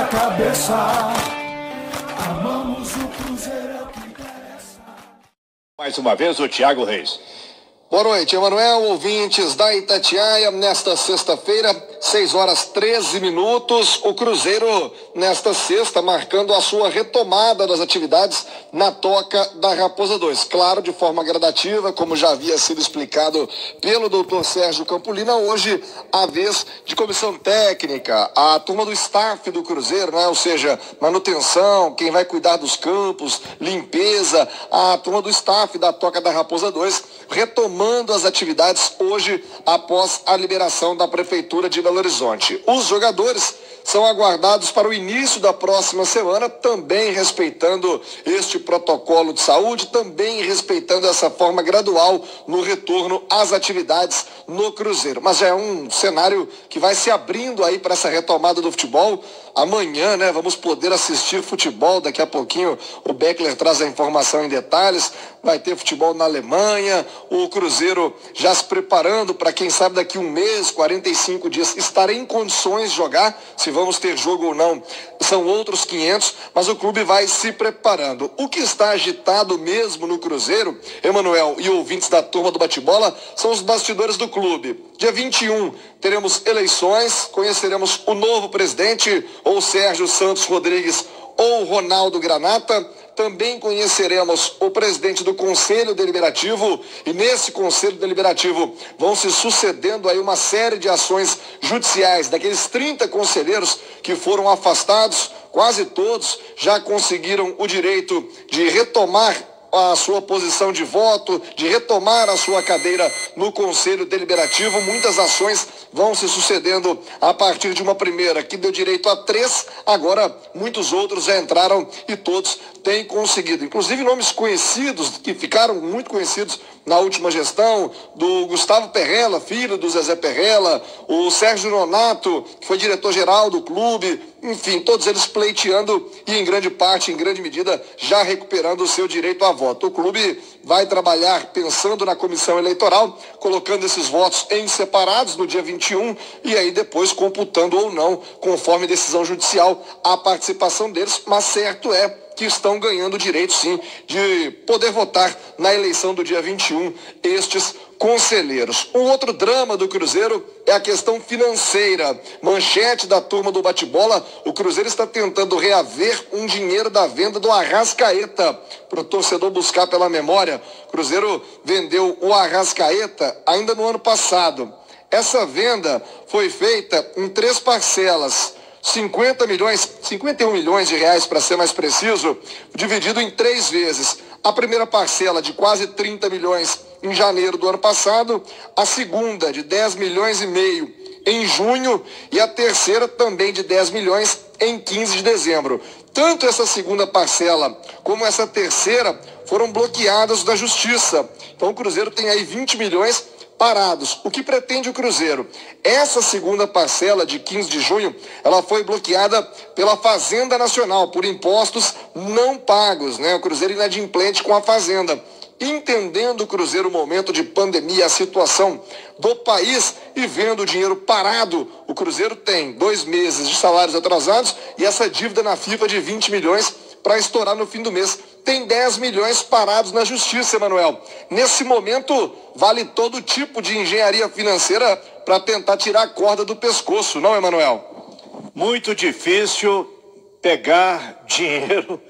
cabeça. Amamos o Cruzeiro, é o que interessa. Mais uma vez o Thiago Reis. Boa noite, Emanuel, ouvintes da Itatiaia. Nesta sexta-feira, 6h13, o Cruzeiro, nesta sexta, marcando a sua retomada das atividades na Toca da Raposa 2. Claro, de forma gradativa, como já havia sido explicado pelo doutor Sérgio Campolina. Hoje, a vez de comissão técnica, a turma do staff do Cruzeiro, né? Ou seja, manutenção, quem vai cuidar dos campos, limpeza, a turma do staff da Toca da Raposa 2, retomando as atividades hoje após a liberação da Prefeitura de Belo Horizonte. Os jogadores são aguardados para o início da próxima semana, também respeitando este protocolo de saúde, também respeitando essa forma gradual no retorno às atividades no Cruzeiro. Mas já é um cenário que vai se abrindo aí para essa retomada do futebol. Amanhã, né, vamos poder assistir futebol. Daqui a pouquinho o Beckler traz a informação em detalhes. Vai ter futebol na Alemanha, o Cruzeiro já se preparando para, quem sabe, daqui um mês, 45 dias, estar em condições de jogar. Se vamos ter jogo ou não, são outros 500, mas o clube vai se preparando. O que está agitado mesmo no Cruzeiro, Emanuel e ouvintes da turma do bate-bola, são os bastidores do clube. Dia 21 teremos eleições, conheceremos o novo presidente, ou Sérgio Santos Rodrigues ou Ronaldo Granata. Também conheceremos o presidente do Conselho Deliberativo, e nesse Conselho Deliberativo vão se sucedendo aí uma série de ações judiciais. Daqueles 30 conselheiros que foram afastados, quase todos já conseguiram o direito de retomar a sua posição de voto, de retomar a sua cadeira no Conselho Deliberativo. Muitas ações vão se sucedendo a partir de uma primeira que deu direito a 3, agora muitos outros já entraram e todos têm conseguido. Inclusive nomes conhecidos, que ficaram muito conhecidos na última gestão, do Gustavo Perrella, filho do Zezé Perrella, o Sérgio Nonato, que foi diretor-geral do clube, enfim, todos eles pleiteando e em grande parte, em grande medida, já recuperando o seu direito a voto. O clube vai trabalhar pensando na comissão eleitoral, colocando esses votos em separados no dia 21 e aí depois computando ou não, conforme decisão judicial, a participação deles, mas certo é que estão ganhando o direito, sim, de poder votar na eleição do dia 21, estes conselheiros. Um outro drama do Cruzeiro é a questão financeira. Manchete da turma do bate-bola: o Cruzeiro está tentando reaver um dinheiro da venda do Arrascaeta. Para o torcedor buscar pela memória, o Cruzeiro vendeu o Arrascaeta ainda no ano passado. Essa venda foi feita em 3 parcelas. 51 milhões de reais, para ser mais preciso, dividido em 3 vezes. A primeira parcela de quase 30 milhões em janeiro do ano passado, a segunda de 10 milhões e meio em junho e a terceira também de 10 milhões em 15 de dezembro. Tanto essa segunda parcela como essa terceira foram bloqueadas da Justiça. Então o Cruzeiro tem aí 20 milhões parados. O que pretende o Cruzeiro? Essa segunda parcela de 15 de junho, ela foi bloqueada pela Fazenda Nacional por impostos não pagos, né? O Cruzeiro inadimplente com a Fazenda. Entendendo o Cruzeiro o momento de pandemia, a situação do país e vendo o dinheiro parado, o Cruzeiro tem 2 meses de salários atrasados e essa dívida na FIFA de 20 milhões para estourar no fim do mês. Tem 10 milhões parados na Justiça, Emanuel. Nesse momento, vale todo tipo de engenharia financeira para tentar tirar a corda do pescoço, não, Emanuel? Muito difícil pegar dinheiro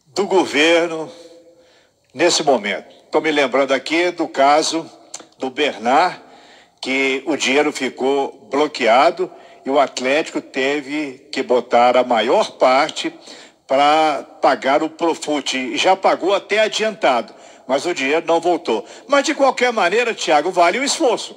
do governo nesse momento. Estou me lembrando aqui do caso do Bernard, que o dinheiro ficou bloqueado e o Atlético teve que botar a maior parte para pagar o Profut. Já pagou até adiantado, mas o dinheiro não voltou. Mas de qualquer maneira, Thiago, vale o esforço.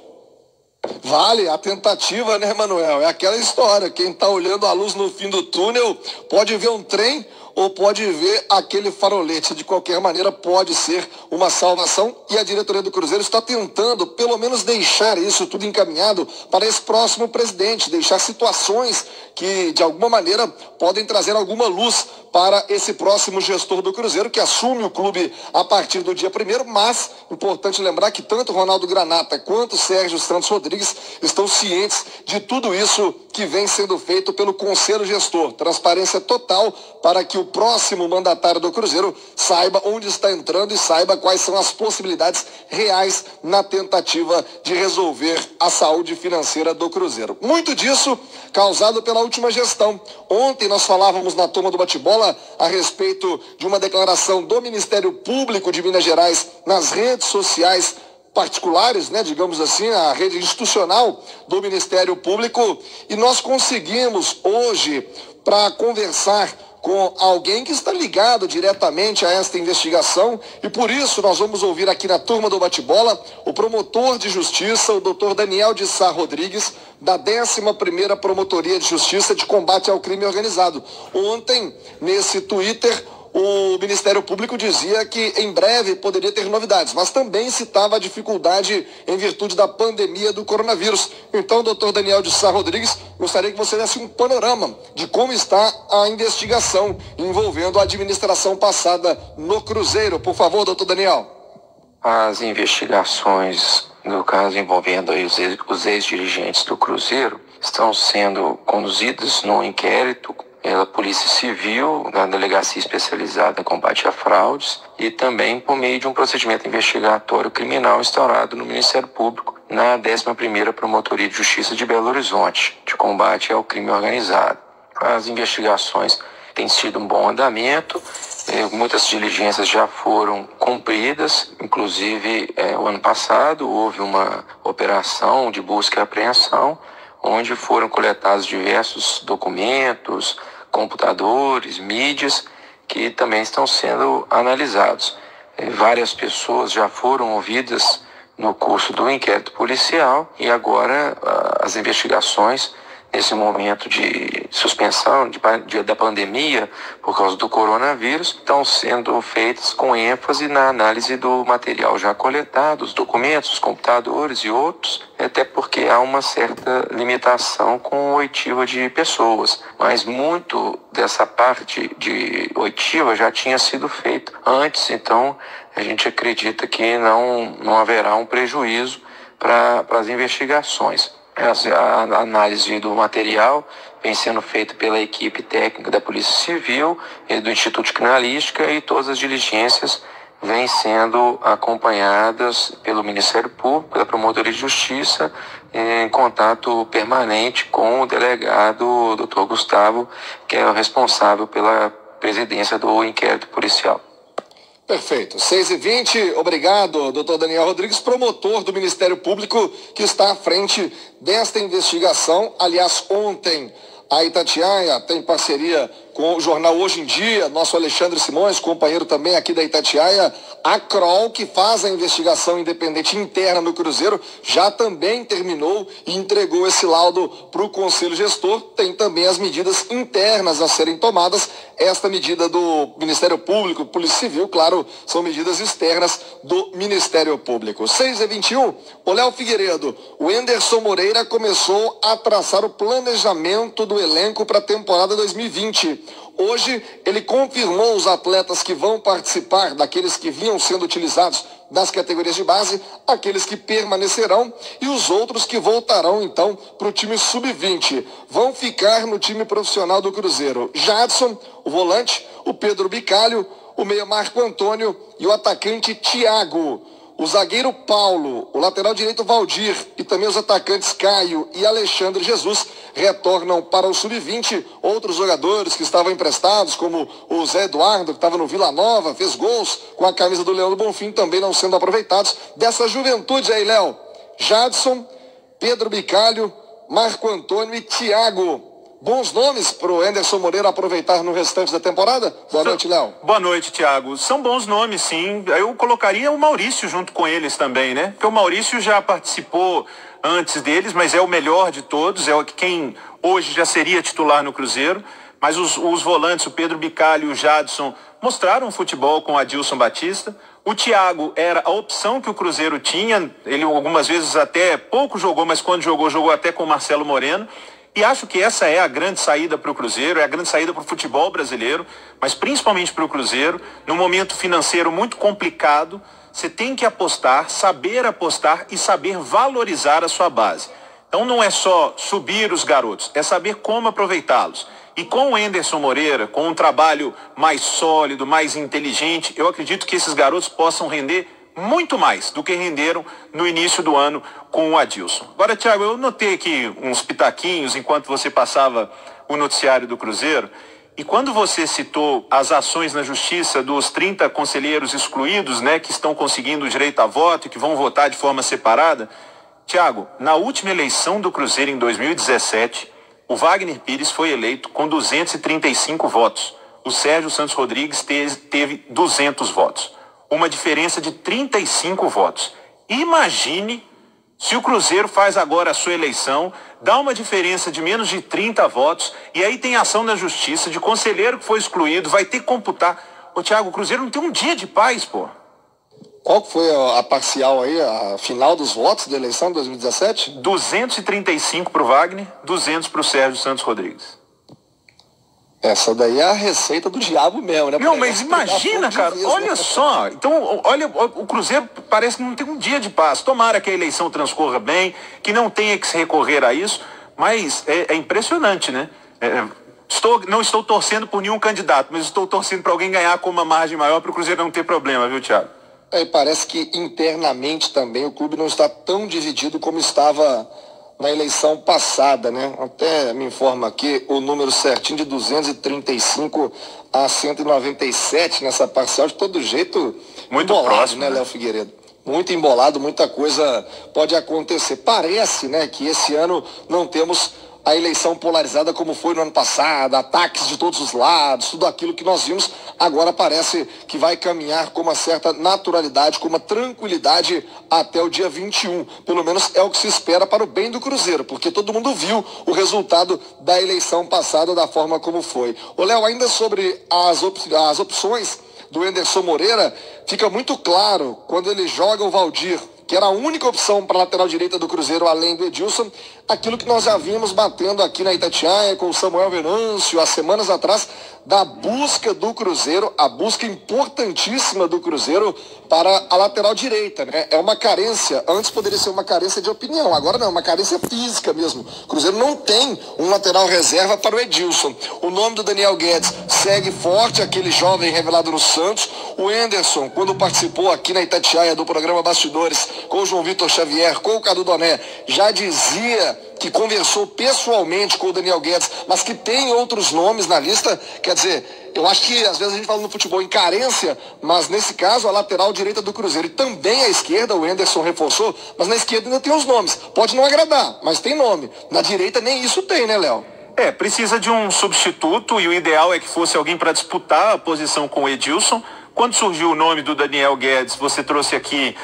Vale a tentativa, né, Manuel? É aquela história, quem está olhando a luz no fim do túnel pode ver um trem ou pode ver aquele farolete. De qualquer maneira, pode ser uma salvação, e a diretoria do Cruzeiro está tentando, pelo menos, deixar isso tudo encaminhado para esse próximo presidente, deixar situações que, de alguma maneira, podem trazer alguma luz para esse próximo gestor do Cruzeiro, que assume o clube a partir do dia 1º, mas importante lembrar que tanto Ronaldo Granata quanto Sérgio Santos Rodrigues estão cientes de tudo isso que vem sendo feito pelo Conselho Gestor. Transparência total para que o próximo mandatário do Cruzeiro saiba onde está entrando e saiba quais são as possibilidades reais na tentativa de resolver a saúde financeira do Cruzeiro. Muito disso causado pela última gestão. Ontem nós falávamos na turma do bate-bola a respeito de uma declaração do Ministério Público de Minas Gerais nas redes sociais particulares, digamos assim, a rede institucional do Ministério Público, e nós conseguimos hoje, para conversar com alguém que está ligado diretamente a esta investigação, e por isso nós vamos ouvir aqui na turma do bate-bola o promotor de justiça, o Dr. Daniel de Sá Rodrigues, da 11ª Promotoria de Justiça de Combate ao Crime Organizado. Ontem, nesse Twitter, o Ministério Público dizia que em breve poderia ter novidades, mas também citava a dificuldade em virtude da pandemia do coronavírus. Então, doutor Daniel de Sá Rodrigues, gostaria que você desse um panorama de como está a investigação envolvendo a administração passada no Cruzeiro. Por favor, doutor Daniel. As investigações no caso envolvendo aí os ex-dirigentes do Cruzeiro estão sendo conduzidas num inquérito pela Polícia Civil, da Delegacia Especializada em Combate a Fraudes, e também por meio de um procedimento investigatório criminal instaurado no Ministério Público, na 11ª Promotoria de Justiça de Belo Horizonte, de combate ao crime organizado. As investigações têm tido um bom andamento, muitas diligências já foram cumpridas, inclusive o ano passado houve uma operação de busca e apreensão, onde foram coletados diversos documentos, computadores, mídias, que também estão sendo analisados. Várias pessoas já foram ouvidas no curso do inquérito policial e agora as investigações, nesse momento de suspensão da pandemia por causa do coronavírus, estão sendo feitas com ênfase na análise do material já coletado, os documentos, os computadores e outros, até porque há uma certa limitação com oitiva de pessoas. Mas muito dessa parte de oitiva já tinha sido feito antes, então a gente acredita que não haverá um prejuízo para as investigações. A análise do material vem sendo feita pela equipe técnica da Polícia Civil e do Instituto de Criminalística, e todas as diligências vêm sendo acompanhadas pelo Ministério Público, pela Promotoria de Justiça, em contato permanente com o delegado Dr. Gustavo, que é o responsável pela presidência do inquérito policial. Perfeito. 6h20, obrigado, doutor Daniel Rodrigues, promotor do Ministério Público, que está à frente desta investigação. Aliás, ontem a Itatiaia tem parceria com o jornal Hoje em Dia, nosso Alexandre Simões, companheiro também aqui da Itatiaia, a CROL, que faz a investigação independente interna no Cruzeiro, já também terminou e entregou esse laudo para o Conselho Gestor. Tem também as medidas internas a serem tomadas. Esta medida do Ministério Público, Polícia Civil, claro, são medidas externas do Ministério Público. 6h21, o Léo Figueiredo, o Enderson Moreira começou a traçar o planejamento do elenco para a temporada 2020. Hoje, ele confirmou os atletas que vão participar, daqueles que vinham sendo utilizados das categorias de base, aqueles que permanecerão e os outros que voltarão, então, para o time sub-20. Vão ficar no time profissional do Cruzeiro: Jadson, o volante, o Pedro Bicalho, o meia Marco Antônio e o atacante Thiago. O zagueiro Paulo, o lateral direito Valdir e também os atacantes Caio e Alexandre Jesus retornam para o sub-20. Outros jogadores que estavam emprestados, como o Zé Eduardo, que estava no Vila Nova, fez gols com a camisa do Leão do Bonfim, também não sendo aproveitados. Dessa juventude aí, Léo: Jadson, Pedro Bicalho, Marco Antônio e Thiago. Bons nomes para o Enderson Moreira aproveitar no restante da temporada? Boa noite, Léo. Boa noite, Thiago. São bons nomes, sim. Eu colocaria o Maurício junto com eles também, né? Porque o Maurício já participou antes deles, mas é o melhor de todos, é quem hoje já seria titular no Cruzeiro. mas os volantes, o Pedro Bicalho e o Jadson, mostraram futebol com o Adilson Batista. O Thiago era a opção que o Cruzeiro tinha, ele algumas vezes até pouco jogou, mas quando jogou até com o Marcelo Moreno. E acho que essa é a grande saída para o Cruzeiro, é a grande saída para o futebol brasileiro, mas principalmente para o Cruzeiro, num momento financeiro muito complicado. Você tem que apostar, saber apostar e saber valorizar a sua base. Então não é só subir os garotos, é saber como aproveitá-los. E com o Enderson Moreira, com um trabalho mais sólido, mais inteligente, eu acredito que esses garotos possam render muito mais do que renderam no início do ano com o Adilson. Agora, Thiago, eu notei aqui uns pitaquinhos enquanto você passava o noticiário do Cruzeiro, e quando você citou as ações na justiça dos 30 conselheiros excluídos, né, que estão conseguindo o direito a voto e que vão votar de forma separada, Thiago, na última eleição do Cruzeiro em 2017, o Wagner Pires foi eleito com 235 votos. O Sérgio Santos Rodrigues teve 200 votos. Uma diferença de 35 votos. Imagine se o Cruzeiro faz agora a sua eleição, dá uma diferença de menos de 30 votos, e aí tem ação na justiça de conselheiro que foi excluído, vai ter que computar. Ô, Thiago, o Cruzeiro não tem um dia de paz, pô. Qual que foi a parcial aí, a final dos votos da eleição de 2017? 235 para o Wagner, 200 para o Sérgio Santos Rodrigues. Essa daí é a receita do diabo mesmo, né? Não, mas imagina, cara, olha só. Então, olha, o Cruzeiro parece que não tem um dia de paz. Tomara que a eleição transcorra bem, que não tenha que se recorrer a isso, mas é impressionante, né? Não estou torcendo por nenhum candidato, mas estou torcendo para alguém ganhar com uma margem maior para o Cruzeiro não ter problema, viu, Thiago? E parece que internamente também o clube não está tão dividido como estava na eleição passada, né? Até me informa aqui o número certinho de 235 a 197 nessa parcial, de todo jeito muito embolado, próximo, né, Léo Figueiredo? Muito embolado, muita coisa pode acontecer. Parece, né, que esse ano não temos a eleição polarizada como foi no ano passado, ataques de todos os lados, tudo aquilo que nós vimos, agora parece que vai caminhar com uma certa naturalidade, com uma tranquilidade até o dia 21. Pelo menos é o que se espera para o bem do Cruzeiro, porque todo mundo viu o resultado da eleição passada da forma como foi. Ô, Léo, ainda sobre as opções do Enderson Moreira, fica muito claro quando ele joga o Valdir, que era a única opção para a lateral direita do Cruzeiro, além do Edilson, aquilo que nós já vimos batendo aqui na Itatiaia com o Samuel Venâncio há semanas atrás, da busca do Cruzeiro, a busca importantíssima do Cruzeiro para a lateral direita, né? É uma carência, antes poderia ser uma carência de opinião, agora não, é uma carência física mesmo. O Cruzeiro não tem um lateral reserva para o Edilson. O nome do Daniel Guedes segue forte, aquele jovem revelado no Santos. O Enderson, quando participou aqui na Itatiaia do programa Bastidores com o João Vitor Xavier, com o Cadu Doné, já dizia que conversou pessoalmente com o Daniel Guedes, mas que tem outros nomes na lista. Quer dizer, eu acho que às vezes a gente fala no futebol em carência, mas nesse caso a lateral direita do Cruzeiro e também a esquerda, o Enderson reforçou, mas na esquerda ainda tem os nomes. Pode não agradar, mas tem nome. Na direita nem isso tem, né, Léo? Precisa de um substituto e o ideal é que fosse alguém para disputar a posição com o Edilson. Quando surgiu o nome do Daniel Guedes, você trouxe aqui,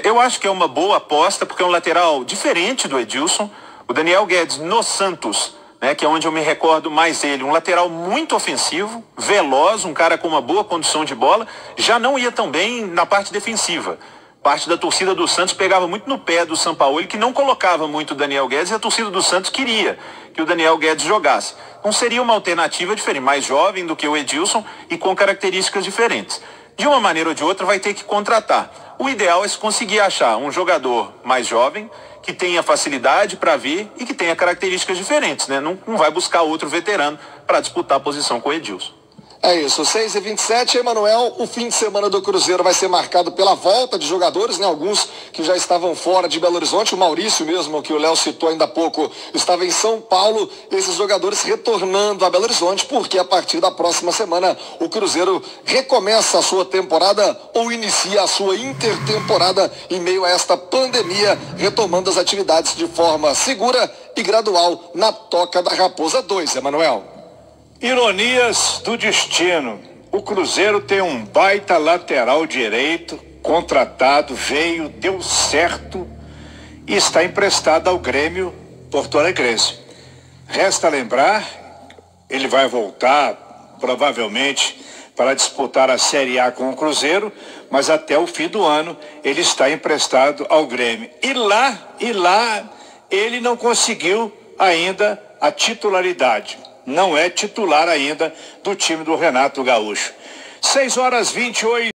eu acho que é uma boa aposta, porque é um lateral diferente do Edilson. O Daniel Guedes no Santos, né, que é onde eu me recordo mais ele, um lateral muito ofensivo, veloz, um cara com uma boa condução de bola, já não ia tão bem na parte defensiva. Parte da torcida do Santos pegava muito no pé do Sampaoli, que não colocava muito o Daniel Guedes, e a torcida do Santos queria que o Daniel Guedes jogasse. Então seria uma alternativa diferente, mais jovem do que o Edilson e com características diferentes. De uma maneira ou de outra vai ter que contratar. O ideal é se conseguir achar um jogador mais jovem, que tenha facilidade para ver e que tenha características diferentes, né? Não vai buscar outro veterano para disputar a posição com o Edilson. É isso, 6h27, Emanuel, o fim de semana do Cruzeiro vai ser marcado pela volta de jogadores, né? Alguns que já estavam fora de Belo Horizonte, o Maurício mesmo, que o Léo citou ainda há pouco, estava em São Paulo, esses jogadores retornando a Belo Horizonte, porque a partir da próxima semana o Cruzeiro recomeça a sua temporada ou inicia a sua intertemporada em meio a esta pandemia, retomando as atividades de forma segura e gradual na Toca da Raposa 2, Emanuel. Ironias do destino. O Cruzeiro tem um baita lateral direito, contratado, veio, deu certo e está emprestado ao Grêmio porto-alegrense. Resta lembrar Ele vai voltar, provavelmente, para disputar a Série A com o Cruzeiro, mas até o fim do ano ele está emprestado ao Grêmio. E lá ele não conseguiu ainda a titularidade. Não é titular ainda do time do Renato Gaúcho. 6h28.